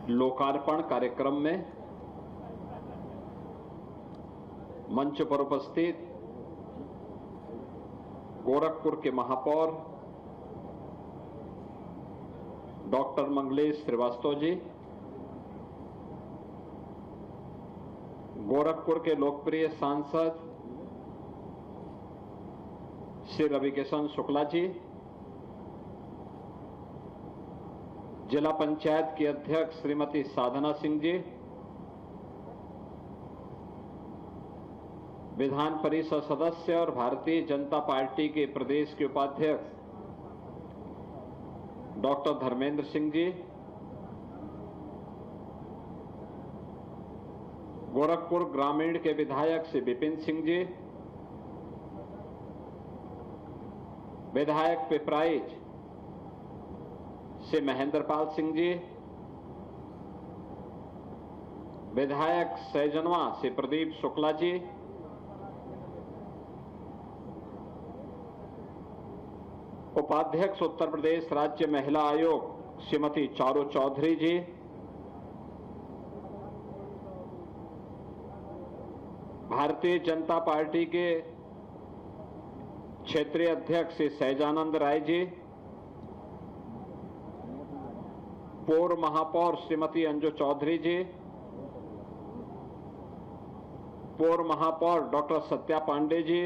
लोकार्पण कार्यक्रम में मंच पर उपस्थित गोरखपुर के महापौर डॉक्टर मंगलेश श्रीवास्तव जी, गोरखपुर के लोकप्रिय सांसद श्री रविकिशन शुक्ला जी, जिला पंचायत की अध्यक्ष श्रीमती साधना सिंह जी, विधान परिषद सदस्य और भारतीय जनता पार्टी के प्रदेश के उपाध्यक्ष डॉक्टर धर्मेंद्र सिंह जी, गोरखपुर ग्रामीण के विधायक श्री विपिन सिंह जी, विधायक पिपराइच श्री महेंद्रपाल सिंह जी, विधायक सैजनवा श्री प्रदीप शुक्ला जी, उपाध्यक्ष उत्तर प्रदेश राज्य महिला आयोग श्रीमती चारू चौधरी जी, भारतीय जनता पार्टी के क्षेत्रीय अध्यक्ष श्री सहजानंद राय जी, पूर्व महापौर श्रीमती अंजू चौधरी जी, पूर्व महापौर डॉक्टर सत्या पांडे जी,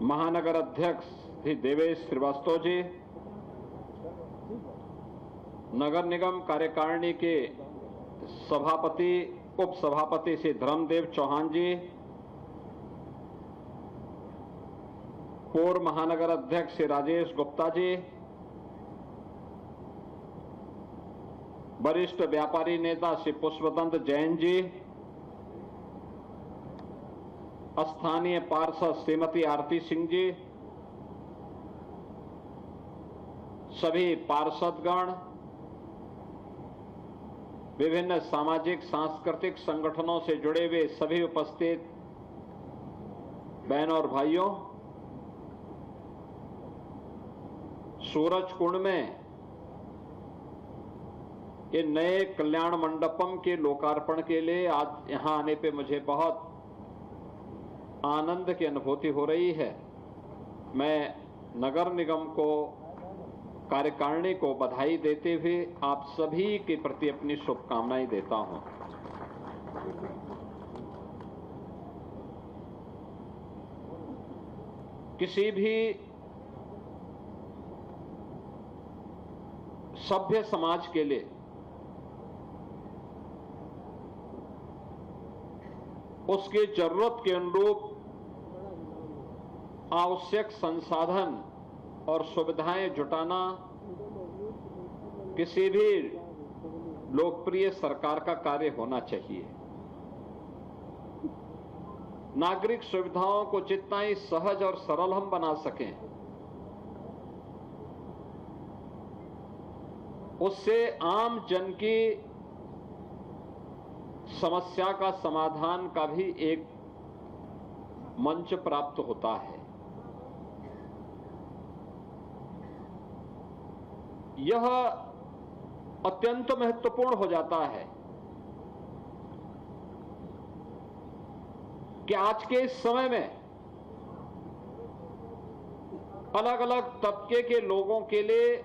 महानगर अध्यक्ष श्री देवेश श्रीवास्तव जी, नगर निगम कार्यकारिणी के सभापति उप सभापति श्री धर्मदेव चौहान जी, पूर्व महानगर अध्यक्ष श्री राजेश गुप्ता जी, वरिष्ठ व्यापारी नेता श्री पुष्पदंत जैन जी, स्थानीय पार्षद श्रीमती आरती सिंह जी, सभी पार्षदगण, विभिन्न सामाजिक सांस्कृतिक संगठनों से जुड़े हुए सभी उपस्थित बहनों और भाइयों, सूरज कुंड में ये नए कल्याण मंडपम के लोकार्पण के लिए आज यहां आने पे मुझे बहुत आनंद की अनुभूति हो रही है। मैं नगर निगम को, कार्यकारिणी को बधाई देते हुए आप सभी के प्रति अपनी शुभकामनाएं देता हूं। किसी भी सभ्य समाज के लिए उसकी जरूरत के अनुरूप आवश्यक संसाधन और सुविधाएं जुटाना किसी भी लोकप्रिय सरकार का कार्य होना चाहिए। नागरिक सुविधाओं को जितना ही सहज और सरल हम बना सकें, उससे आम जन की समस्या का समाधान का भी एक मंच प्राप्त होता है। यह अत्यंत महत्वपूर्ण हो जाता है कि आज के इस समय में अलग अलग तबके के लोगों के लिए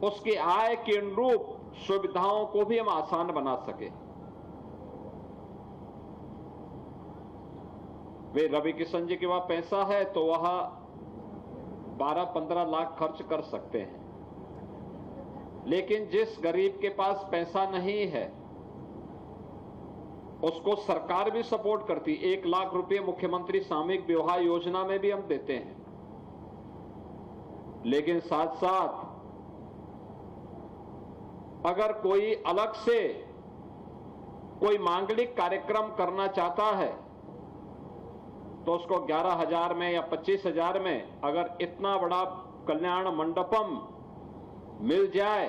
उसकी आय के अनुरूप सुविधाओं को भी हम आसान बना सके। वे रविकिशन जी के पास पैसा है तो वह 12-15 लाख खर्च कर सकते हैं, लेकिन जिस गरीब के पास पैसा नहीं है उसको सरकार भी सपोर्ट करती। 1 लाख रुपए मुख्यमंत्री सामूहिक विवाह योजना में भी हम देते हैं, लेकिन साथ साथ अगर कोई अलग से कोई मांगलिक कार्यक्रम करना चाहता है तो उसको 11,000 में या 25,000 में अगर इतना बड़ा कल्याण मंडपम मिल जाए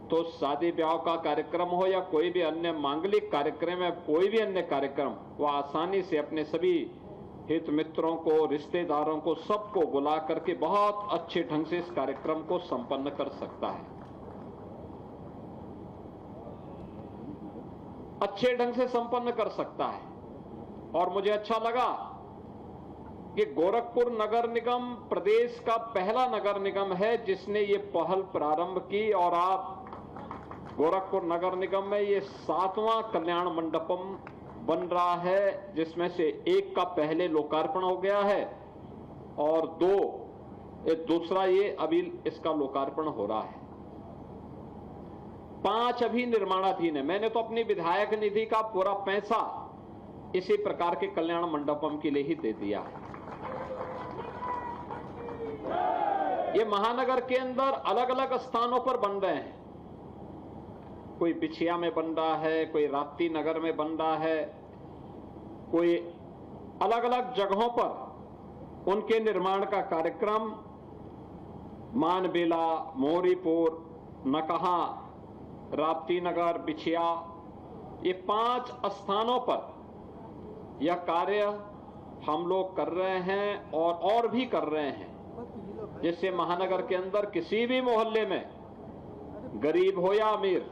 तो शादी ब्याह का कार्यक्रम हो या कोई भी अन्य मांगलिक कार्यक्रम या कोई भी अन्य कार्यक्रम, वह आसानी से अपने सभी हित मित्रों को, रिश्तेदारों को, सबको बुला करके बहुत अच्छे ढंग से इस कार्यक्रम को संपन्न कर सकता है। अच्छे ढंग से संपन्न कर सकता है। और मुझे अच्छा लगा कि गोरखपुर नगर निगम प्रदेश का पहला नगर निगम है जिसने ये पहल प्रारंभ की, और आप गोरखपुर नगर निगम में ये 7वां कल्याण मंडपम बन रहा है, जिसमें से एक का पहले लोकार्पण हो गया है और दूसरा ये अभी इसका लोकार्पण हो रहा है। 5 अभी निर्माणाधीन है। मैंने तो अपनी विधायक निधि का पूरा पैसा इसी प्रकार के कल्याण मंडपम के लिए ही दे दिया है। ये महानगर के अंदर अलग अलग स्थानों पर बन रहे हैं। कोई बिछिया में बन रहा है, कोई राप्ती नगर में बन रहा है, कोई अलग अलग जगहों पर उनके निर्माण का कार्यक्रम मानबेला, मोरीपुर, नकहा, राप्ती नगर, बिछिया, ये 5 स्थानों पर यह कार्य हम लोग कर रहे हैं और भी कर रहे हैं, जिससे महानगर के अंदर किसी भी मोहल्ले में गरीब हो या अमीर,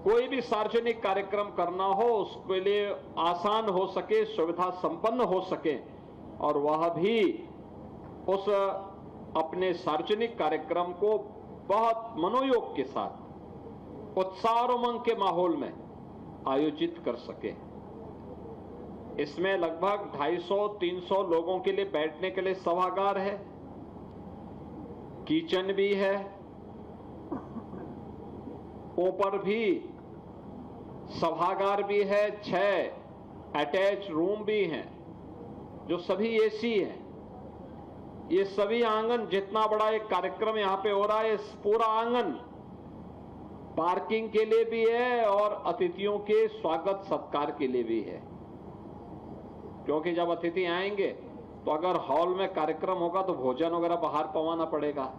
कोई भी सार्वजनिक कार्यक्रम करना हो उसके लिए आसान हो सके, सुविधा संपन्न हो सके, और वह भी उस अपने सार्वजनिक कार्यक्रम को बहुत मनोयोग के साथ, उत्साह और उमंग के माहौल में आयोजित कर सके। इसमें लगभग 250-300 लोगों के लिए बैठने के लिए सभागार है, किचन भी है, ऊपर भी सभागार भी है, 6 अटैच रूम भी हैं जो सभी एसी हैं। ये सभी आंगन, जितना बड़ा एक कार्यक्रम यहां पे हो रहा है, इस पूरा आंगन पार्किंग के लिए भी है और अतिथियों के स्वागत सत्कार के लिए भी है। क्योंकि जब अतिथि आएंगे तो अगर हॉल में कार्यक्रम होगा तो भोजन वगैरह बाहर पवाना पड़ेगा।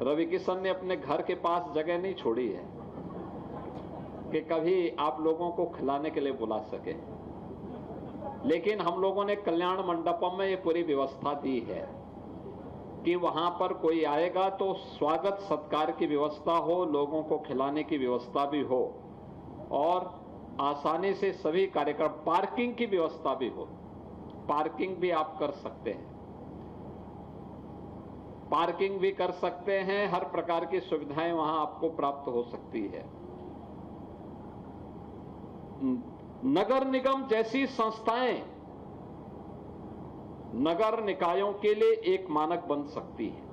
रवि किशन ने अपने घर के पास जगह नहीं छोड़ी है कि कभी आप लोगों को खिलाने के लिए बुला सके, लेकिन हम लोगों ने कल्याण मंडपम में ये पूरी व्यवस्था दी है कि वहां पर कोई आएगा तो स्वागत सत्कार की व्यवस्था हो, लोगों को खिलाने की व्यवस्था भी हो और आसानी से सभी कार्यक्रम, पार्किंग की व्यवस्था भी हो। पार्किंग भी आप कर सकते हैं, पार्किंग भी कर सकते हैं, हर प्रकार की सुविधाएं वहां आपको प्राप्त हो सकती है। नगर निगम जैसी संस्थाएं नगर निकायों के लिए एक मानक बन सकती है।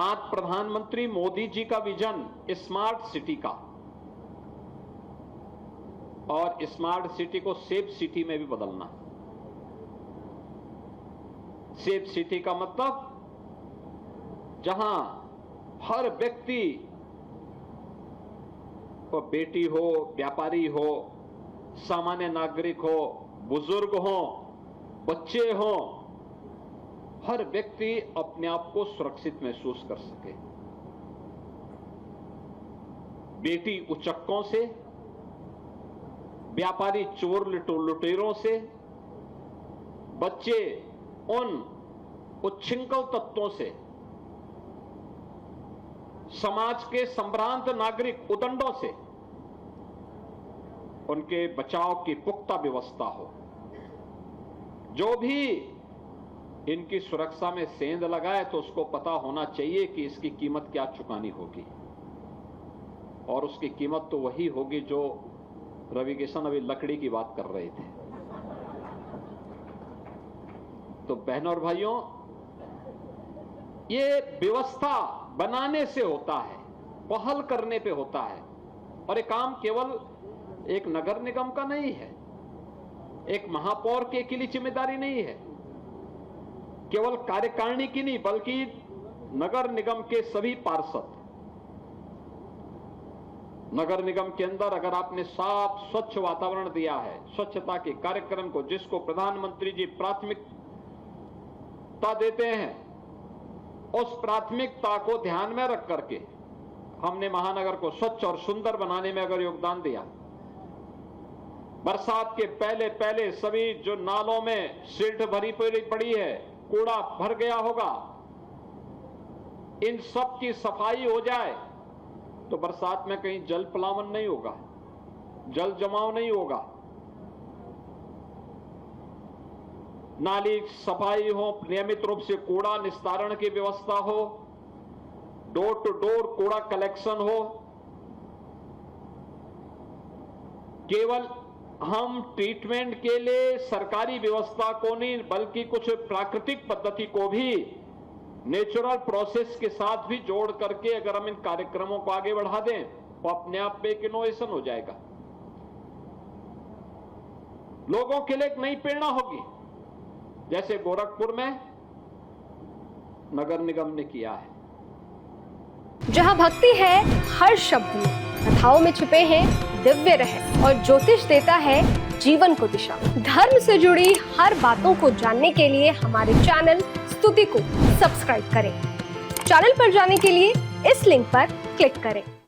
आज प्रधानमंत्री मोदी जी का विजन स्मार्ट सिटी का, और स्मार्ट सिटी को सेफ सिटी में भी बदलना। सेफ सिटी का मतलब जहां हर व्यक्ति, वो बेटी हो, व्यापारी हो, सामान्य नागरिक हो, बुजुर्ग हो, बच्चे हो, हर व्यक्ति अपने आप को सुरक्षित महसूस कर सके। बेटी उचक्कों से, व्यापारी चोर लुटेरों से, बच्चे उन उच्छृंखल तत्वों से, समाज के संभ्रांत नागरिक उदंडों से, उनके बचाव की पुख्ता व्यवस्था हो। जो भी इनकी सुरक्षा में सेंध लगाए तो उसको पता होना चाहिए कि इसकी कीमत क्या चुकानी होगी, और उसकी कीमत तो वही होगी जो रवि किशन अभी लकड़ी की बात कर रहे थे। तो बहनों और भाइयों, ये व्यवस्था बनाने से होता है, पहल करने पे होता है, और ये काम केवल एक नगर निगम का नहीं है, एक महापौर के अकेली जिम्मेदारी नहीं है, केवल कार्यकारिणी की नहीं, बल्कि नगर निगम के सभी पार्षद। नगर निगम के अंदर अगर आपने साफ स्वच्छ वातावरण दिया है, स्वच्छता के कार्यक्रम को, जिसको प्रधानमंत्री जी प्राथमिकता देते हैं, उस प्राथमिकता को ध्यान में रख करके हमने महानगर को स्वच्छ और सुंदर बनाने में अगर योगदान दिया बरसात के पहले पहले सभी जो नालों में सिल्ट भरी पड़ी है, कूड़ा भर गया होगा, इन सब की सफाई हो जाए तो बरसात में कहीं जल प्लावन नहीं होगा, जल जमाव नहीं होगा। नाली सफाई हो, नियमित रूप से कूड़ा निस्तारण की व्यवस्था हो, डोर टू डोर कूड़ा कलेक्शन हो। केवल हम ट्रीटमेंट के लिए सरकारी व्यवस्था को नहीं बल्कि कुछ प्राकृतिक पद्धति को भी नेचुरल प्रोसेस के साथ भी जोड़ करके अगर हम इन कार्यक्रमों को आगे बढ़ा दें तो अपने आप में एक इनोवेशन हो जाएगा। लोगों के लिए एक नई प्रेरणा होगी, जैसे गोरखपुर में नगर निगम ने किया है। जहां भक्ति है हर शब्द में, कथाओं में छुपे हैं दिव्य रहस्य और ज्योतिष देता है जीवन को दिशा। धर्म से जुड़ी हर बातों को जानने के लिए हमारे चैनल स्तुति को सब्सक्राइब करें। चैनल पर जाने के लिए इस लिंक पर क्लिक करें।